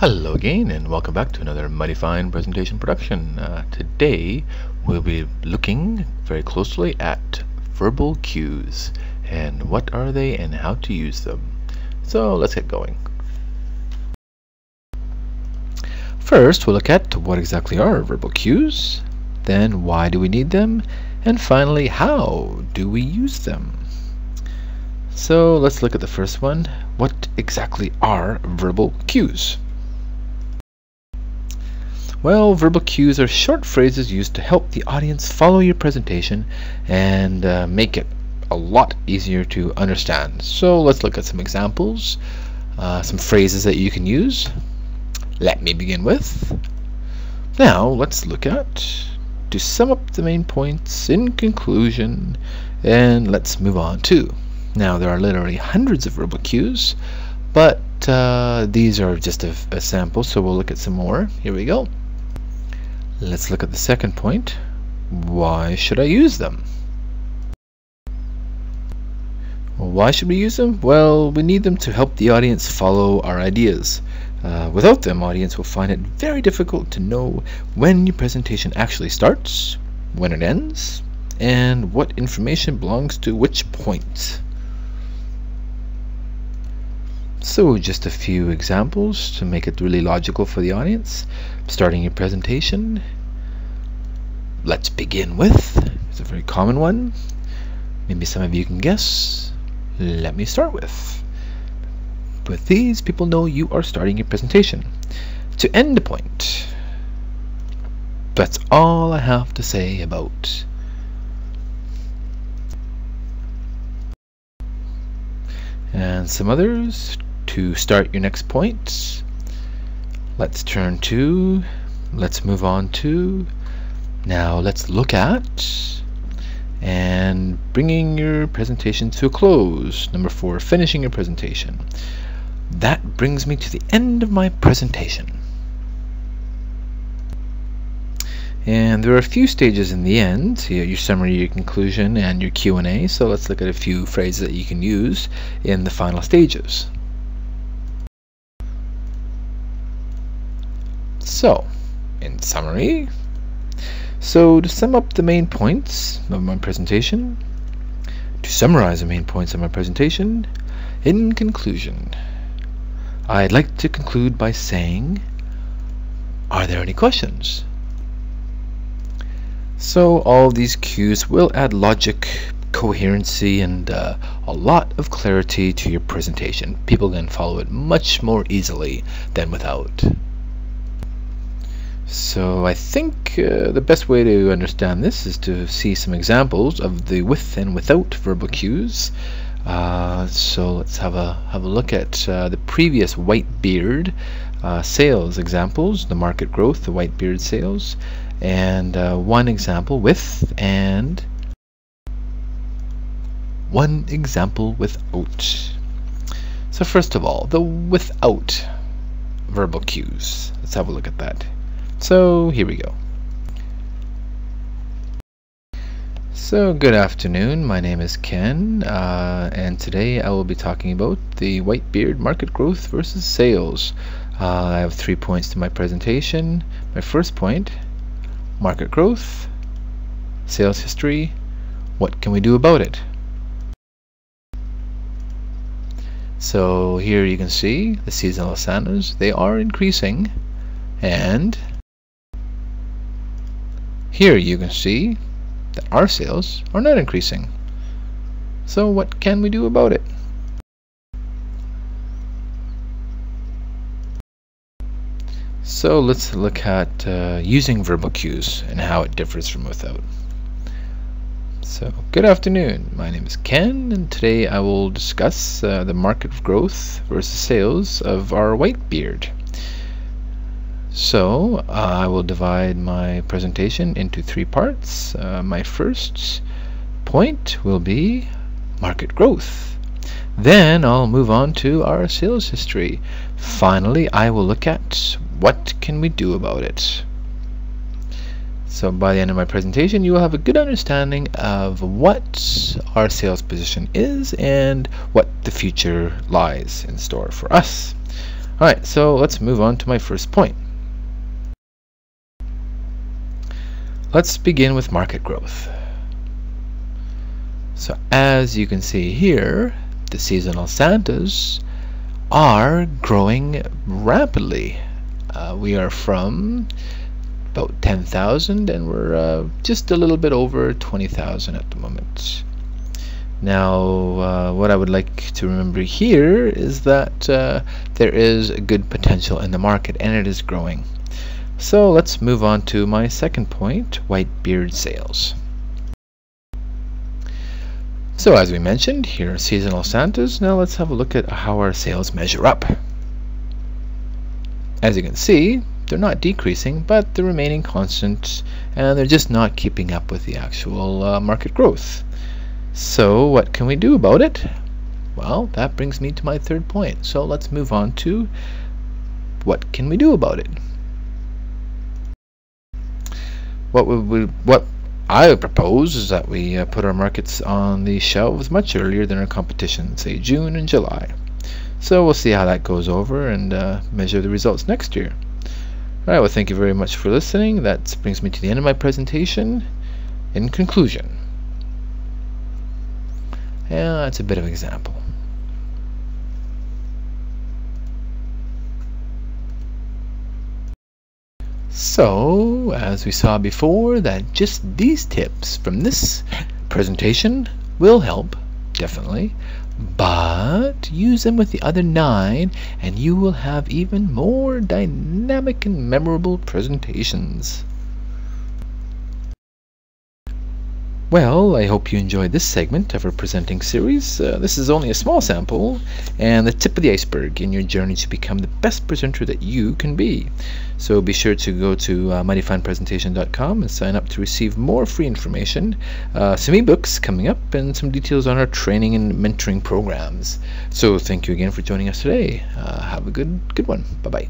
Hello again, and welcome back to another Mighty Fine presentation production. Today we'll be looking very closely at verbal cues and what are they and how to use them. So let's get going. First, we'll look at what exactly are verbal cues, then why do we need them, and finally how do we use them. So let's look at the first one. What exactly are verbal cues? Well, verbal cues are short phrases used to help the audience follow your presentation and make it a lot easier to understand. So let's look at some examples, some phrases that you can use. Let me begin with. Now let's look at to sum up the main points in conclusion, and let's move on to. Now there are literally hundreds of verbal cues, but these are just a sample, so we'll look at some more. Here we go. Let's look at the second point. Why should I use them? Why should we use them? Well, we need them to help the audience follow our ideas. Without them, audience will find it very difficult to know when your presentation actually starts, when it ends, and what information belongs to which point. So just a few examples to make it really logical for the audience. Starting your presentation. Let's begin with. It's a very common one. Maybe some of you can guess. Let me start with. With these, people know you are starting your presentation. To end the point. That's all I have to say about. And some others. To start your next point, let's move on to, now let's look at, and bringing your presentation to a close. Number 4, finishing your presentation. That brings me to the end of my presentation. And there are a few stages in the end, your summary, your conclusion, and your Q&A. So let's look at a few phrases that you can use in the final stages. So, in summary, to sum up the main points of my presentation, to summarize the main points of my presentation, in conclusion, I'd like to conclude by saying, are there any questions? So all these cues will add logic, coherency, and a lot of clarity to your presentation. People can follow it much more easily than without. So I think the best way to understand this is to see some examples of the with and without verbal cues. So let's have a look at the previous Whitebeard sales examples, the market growth, the Whitebeard sales, and one example with and one example without. So first of all, the without verbal cues. Let's have a look at that. So here we go. So good afternoon, my name is Ken, and today I will be talking about the Whitebeard market growth versus sales. I have 3 points to my presentation. My first point, market growth, sales history, what can we do about it? So here you can see the seasonal standards, they are increasing, and here you can see that our sales are not increasing. So what can we do about it? So let's look at using verbal cues and how it differs from without. So good afternoon, my name is Ken, and today I will discuss the market growth versus sales of our Whitebeard. So I will divide my presentation into 3 parts. My first point will be market growth. Then I'll move on to our sales history. Finally, I will look at what can we do about it. So by the end of my presentation, you will have a good understanding of what our sales position is and what the future lies in store for us. Alright, so let's move on to my first point. Let's begin with market growth. So as you can see here, the seasonal Santas are growing rapidly. We are from about 10,000 and we're just a little bit over 20,000 at the moment. Now what I would like to remember here is that there is a good potential in the market and it is growing. So let's move on to my second point, whitebeard sales. So as we mentioned, here are seasonal Santas. Now let's have a look at how our sales measure up. As you can see, they're not decreasing, but they're remaining constant, and they're just not keeping up with the actual market growth. So what can we do about it? Well, that brings me to my third point. So let's move on to what can we do about it? What I would propose is that we put our markets on the shelves much earlier than our competition, say June and July. So we'll see how that goes over and measure the results next year. Alright, well, thank you very much for listening. That brings me to the end of my presentation. In conclusion, that's a bit of an example. So, as we saw before, that just these tips from this presentation will help, definitely, but use them with the other 9 and you will have even more dynamic and memorable presentations. Well, I hope you enjoyed this segment of our presenting series. This is only a small sample and the tip of the iceberg in your journey to become the best presenter that you can be. So be sure to go to mightyfinepresentation.com and sign up to receive more free information, some ebooks coming up, and some details on our training and mentoring programs. So thank you again for joining us today. Have a good one. Bye-bye.